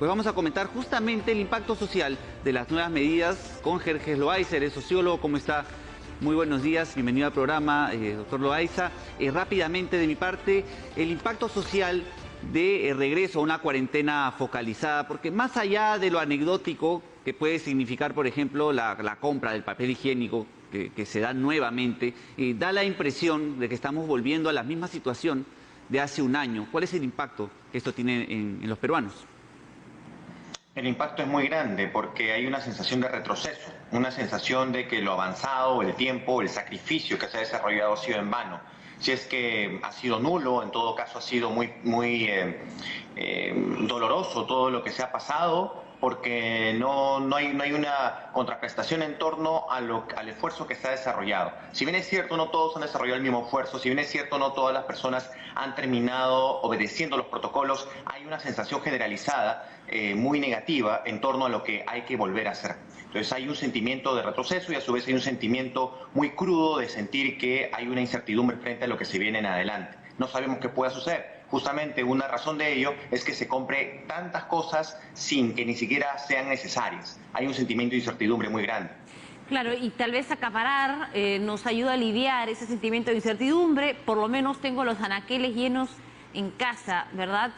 Pues vamos a comentar justamente el impacto social de las nuevas medidas con Jerjes Loaiza, eres sociólogo. ¿Cómo está? Muy buenos días, bienvenido al programa, doctor Loaiza. Rápidamente de mi parte, el impacto social de regreso a una cuarentena focalizada, porque más allá de lo anecdótico que puede significar, por ejemplo, la compra del papel higiénico que se da nuevamente, da la impresión de que estamos volviendo a la misma situación de hace un año. ¿Cuál es el impacto que esto tiene en los peruanos? El impacto es muy grande porque hay una sensación de retroceso, una sensación de que lo avanzado, el tiempo, el sacrificio que se ha desarrollado ha sido en vano. Si es que ha sido nulo, en todo caso ha sido muy doloroso todo lo que se ha pasado, porque no hay una contraprestación en torno al esfuerzo que se ha desarrollado. Si bien es cierto, no todos han desarrollado el mismo esfuerzo, si bien es cierto, no todas las personas han terminado obedeciendo los protocolos, hay una sensación generalizada muy negativa en torno a lo que hay que volver a hacer. Entonces hay un sentimiento de retroceso y a su vez hay un sentimiento muy crudo de sentir que hay una incertidumbre frente a lo que se viene en adelante. No sabemos qué pueda suceder. Justamente una razón de ello es que se compre tantas cosas sin que ni siquiera sean necesarias. Hay un sentimiento de incertidumbre muy grande. Claro, y tal vez acaparar nos ayuda a aliviar ese sentimiento de incertidumbre. Por lo menos tengo los anaqueles llenos en casa, ¿verdad?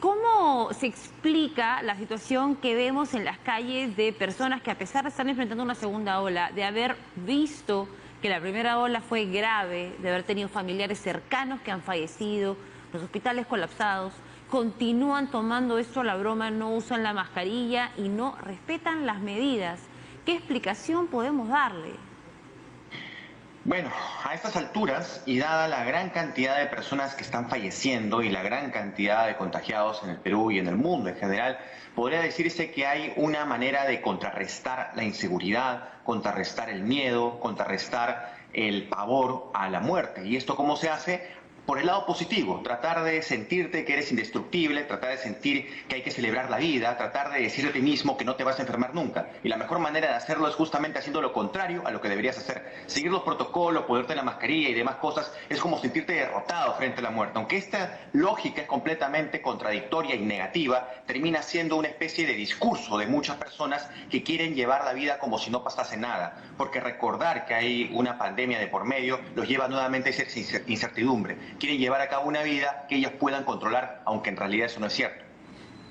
¿Cómo se explica la situación que vemos en las calles de personas que, a pesar de estar enfrentando una segunda ola, de haber visto que la primera ola fue grave, de haber tenido familiares cercanos que han fallecido, los hospitales colapsados, continúan tomando esto a la broma, no usan la mascarilla y no respetan las medidas? ¿Qué explicación podemos darle? Bueno, a estas alturas y dada la gran cantidad de personas que están falleciendo y la gran cantidad de contagiados en el Perú y en el mundo en general, podría decirse que hay una manera de contrarrestar la inseguridad, contrarrestar el miedo, contrarrestar el pavor a la muerte. ¿Y esto cómo se hace? Por el lado positivo, tratar de sentirte que eres indestructible, tratar de sentir que hay que celebrar la vida, tratar de decirte a ti mismo que no te vas a enfermar nunca. Y la mejor manera de hacerlo es justamente haciendo lo contrario a lo que deberías hacer. Seguir los protocolos, ponerte la mascarilla y demás cosas, es como sentirte derrotado frente a la muerte. Aunque esta lógica es completamente contradictoria y negativa, termina siendo una especie de discurso de muchas personas que quieren llevar la vida como si no pasase nada. Porque recordar que hay una pandemia de por medio los lleva nuevamente a esa incertidumbre. Quieren llevar a cabo una vida que ellos puedan controlar, aunque en realidad eso no es cierto.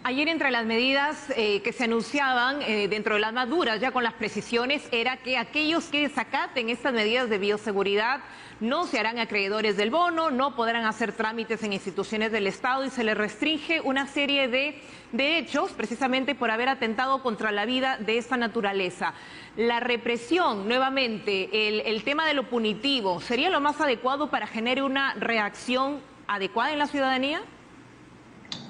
Ayer, entre las medidas que se anunciaban, dentro de las más duras, ya con las precisiones, era que aquellos que desacaten estas medidas de bioseguridad no se harán acreedores del bono, no podrán hacer trámites en instituciones del Estado y se les restringe una serie de derechos precisamente por haber atentado contra la vida de esta naturaleza. La represión, nuevamente, el tema de lo punitivo, ¿sería lo más adecuado para generar una reacción adecuada en la ciudadanía?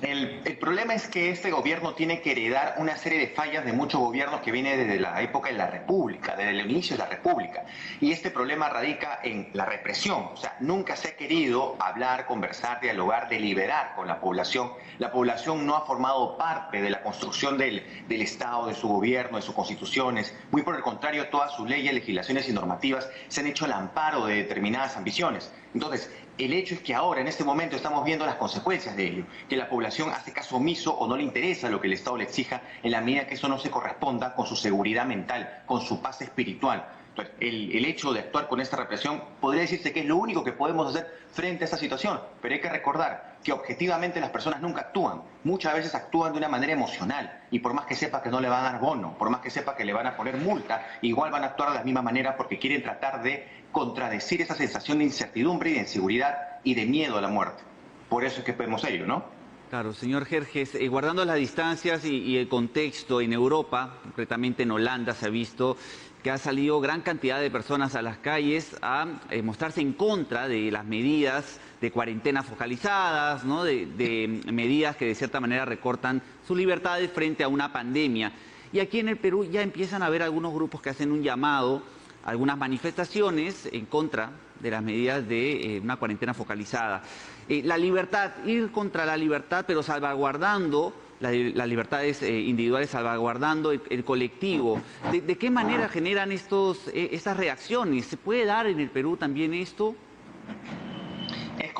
El problema es que este gobierno tiene que heredar una serie de fallas de muchos gobiernos que viene desde la época de la República, desde el inicio de la República. Y este problema radica en la represión. O sea, nunca se ha querido hablar, conversar, dialogar, deliberar con la población. La población no ha formado parte de la construcción del Estado, de su gobierno, de sus constituciones. Muy por el contrario, todas sus leyes, legislaciones y normativas se han hecho al amparo de determinadas ambiciones. Entonces, el hecho es que ahora, en este momento, estamos viendo las consecuencias de ello, que la población hace caso omiso o no le interesa lo que el Estado le exija en la medida que eso no se corresponda con su seguridad mental, con su paz espiritual. Entonces, el hecho de actuar con esta represión podría decirse que es lo único que podemos hacer frente a esta situación, pero hay que recordar que objetivamente las personas nunca actúan, muchas veces actúan de una manera emocional y por más que sepa que no le van a dar bono, por más que sepa que le van a poner multa, igual van a actuar de la misma manera porque quieren tratar de contradecir esa sensación de incertidumbre y de inseguridad y de miedo a la muerte. Por eso es que vemos ello, ¿no? Claro, señor Jerjes, guardando las distancias y el contexto en Europa, concretamente en Holanda, se ha visto que ha salido gran cantidad de personas a las calles a mostrarse en contra de las medidas de cuarentena focalizadas, ¿no? de medidas que de cierta manera recortan sus libertades frente a una pandemia. Y aquí en el Perú ya empiezan a haber algunos grupos que hacen un llamado, algunas manifestaciones en contra de las medidas de una cuarentena focalizada. La libertad, ir contra la libertad, pero salvaguardando las libertades individuales, salvaguardando el colectivo. ¿De qué manera generan estas reacciones? ¿Se puede dar en el Perú también esto?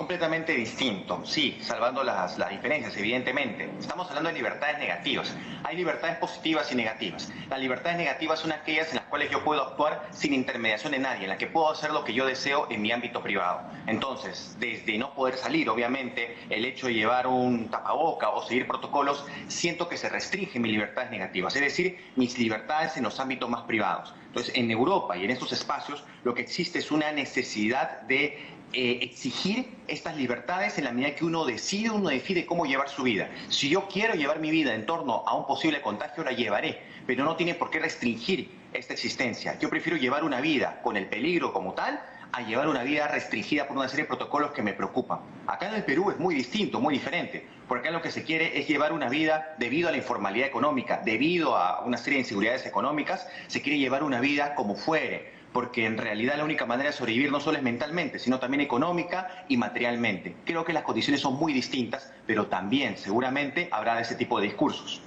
completamente distinto, sí, salvando las diferencias, evidentemente. Estamos hablando de libertades negativas. Hay libertades positivas y negativas. Las libertades negativas son aquellas en las cuales yo puedo actuar sin intermediación de nadie, en las que puedo hacer lo que yo deseo en mi ámbito privado. Entonces, desde no poder salir, obviamente, el hecho de llevar un tapaboca o seguir protocolos, siento que se restringen mis libertades negativas, es decir, mis libertades en los ámbitos más privados. Entonces, en Europa y en estos espacios, lo que existe es una necesidad de exigir estas libertades en la medida que uno decide cómo llevar su vida. Si yo quiero llevar mi vida en torno a un posible contagio, la llevaré, pero no tiene por qué restringir esta existencia. Yo prefiero llevar una vida con el peligro como tal a llevar una vida restringida por una serie de protocolos que me preocupan. Acá en el Perú es muy distinto, muy diferente, porque acá lo que se quiere es llevar una vida debido a la informalidad económica, debido a una serie de inseguridades económicas, se quiere llevar una vida como fuere, porque en realidad la única manera de sobrevivir no solo es mentalmente, sino también económica y materialmente. Creo que las condiciones son muy distintas, pero también seguramente habrá ese tipo de discursos.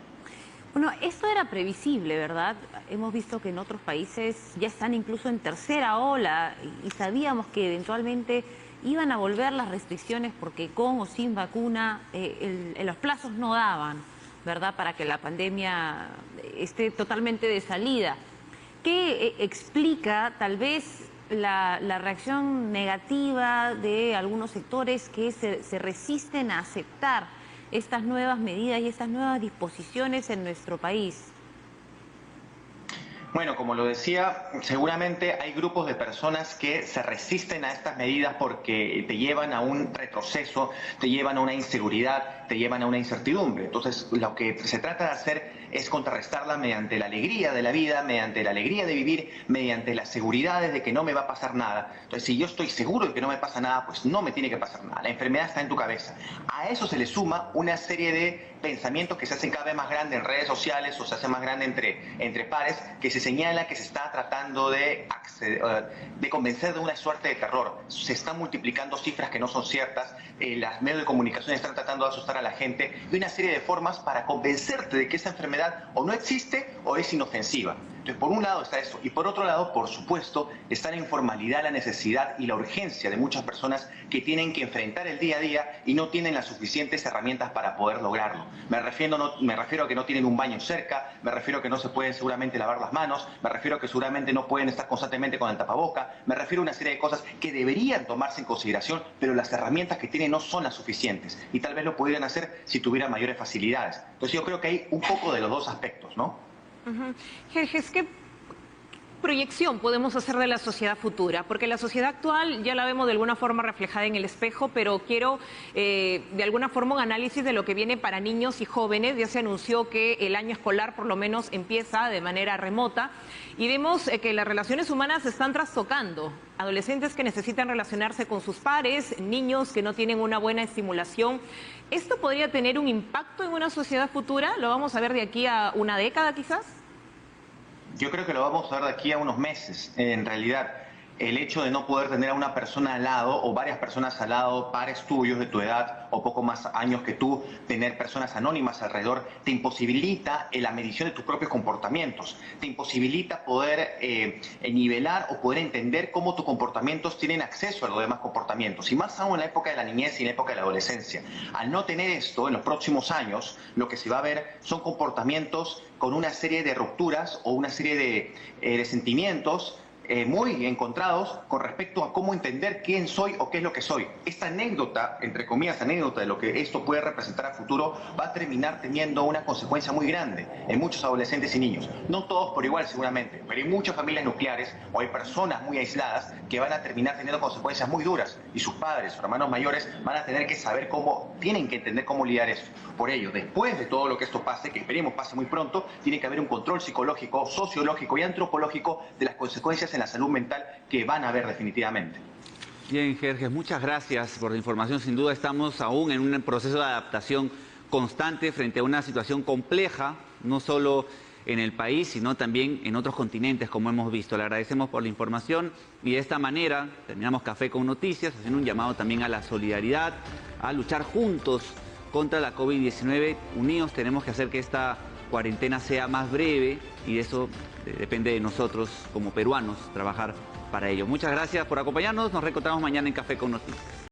Bueno, esto era previsible, ¿verdad? Hemos visto que en otros países ya están incluso en tercera ola y sabíamos que eventualmente iban a volver las restricciones porque con o sin vacuna los plazos no daban, ¿verdad? Para que la pandemia esté totalmente de salida. ¿Qué explica tal vez la reacción negativa de algunos sectores que se resisten a aceptar estas nuevas medidas y estas nuevas disposiciones en nuestro país? Bueno, como lo decía, seguramente hay grupos de personas que se resisten a estas medidas porque te llevan a un retroceso, te llevan a una inseguridad, te llevan a una incertidumbre. Entonces, lo que se trata de hacer es contrarrestarla mediante la alegría de la vida, mediante la alegría de vivir, mediante las seguridades de que no me va a pasar nada. Entonces, si yo estoy seguro de que no me pasa nada, pues no me tiene que pasar nada. La enfermedad está en tu cabeza. A eso se le suma una serie de pensamientos que se hacen cada vez más grandes en redes sociales o se hacen más grandes entre pares, que se señala que se está tratando de convencer de una suerte de terror. Se están multiplicando cifras que no son ciertas, los medios de comunicación están tratando de asustar a la gente de una serie de formas para convencerte de que esa enfermedad o no existe o es inofensiva. Entonces, por un lado está eso, y por otro lado, por supuesto, está la informalidad, la necesidad y la urgencia de muchas personas que tienen que enfrentar el día a día y no tienen las suficientes herramientas para poder lograrlo. Me refiero a que no tienen un baño cerca, me refiero a que no se pueden seguramente lavar las manos, me refiero a que seguramente no pueden estar constantemente con el tapaboca, me refiero a una serie de cosas que deberían tomarse en consideración, pero las herramientas que tienen no son las suficientes y tal vez lo pudieran hacer si tuvieran mayores facilidades. Entonces yo creo que hay un poco de los dos aspectos, ¿no? Jerjes, ¿qué proyección podemos hacer de la sociedad futura? Porque la sociedad actual ya la vemos de alguna forma reflejada en el espejo, pero quiero de alguna forma un análisis de lo que viene para niños y jóvenes. Ya se anunció que el año escolar por lo menos empieza de manera remota y vemos que las relaciones humanas se están trastocando. Adolescentes que necesitan relacionarse con sus pares, niños que no tienen una buena estimulación. ¿Esto podría tener un impacto en una sociedad futura? ¿Lo vamos a ver de aquí a una década quizás? Yo creo que lo vamos a ver de aquí a unos meses, en realidad. El hecho de no poder tener a una persona al lado o varias personas al lado, pares tuyos de tu edad o poco más años que tú, tener personas anónimas alrededor, te imposibilita la medición de tus propios comportamientos, te imposibilita poder nivelar o poder entender cómo tus comportamientos tienen acceso a los demás comportamientos, y más aún en la época de la niñez y en la época de la adolescencia. Al no tener esto, en los próximos años, lo que se va a ver son comportamientos con una serie de rupturas o una serie de sentimientos muy encontrados con respecto a cómo entender quién soy o qué es lo que soy. Esta anécdota, entre comillas, anécdota de lo que esto puede representar a futuro, va a terminar teniendo una consecuencia muy grande en muchos adolescentes y niños. No todos por igual seguramente, pero hay muchas familias nucleares o hay personas muy aisladas que van a terminar teniendo consecuencias muy duras, y sus padres, sus hermanos mayores, van a tener que saber tienen que entender cómo lidiar eso. Por ello, después de todo lo que esto pase, que esperemos pase muy pronto, tiene que haber un control psicológico, sociológico y antropológico de las consecuencias en la salud mental que van a haber definitivamente. Bien, Jerjes, muchas gracias por la información. Sin duda estamos aún en un proceso de adaptación constante frente a una situación compleja, no solo en el país, sino también en otros continentes, como hemos visto. Le agradecemos por la información y de esta manera terminamos Café con Noticias, haciendo un llamado también a la solidaridad, a luchar juntos contra la COVID-19. Unidos tenemos que hacer que esta cuarentena sea más breve y eso depende de nosotros como peruanos trabajar para ello. Muchas gracias por acompañarnos. Nos reencontramos mañana en Café con Noticias.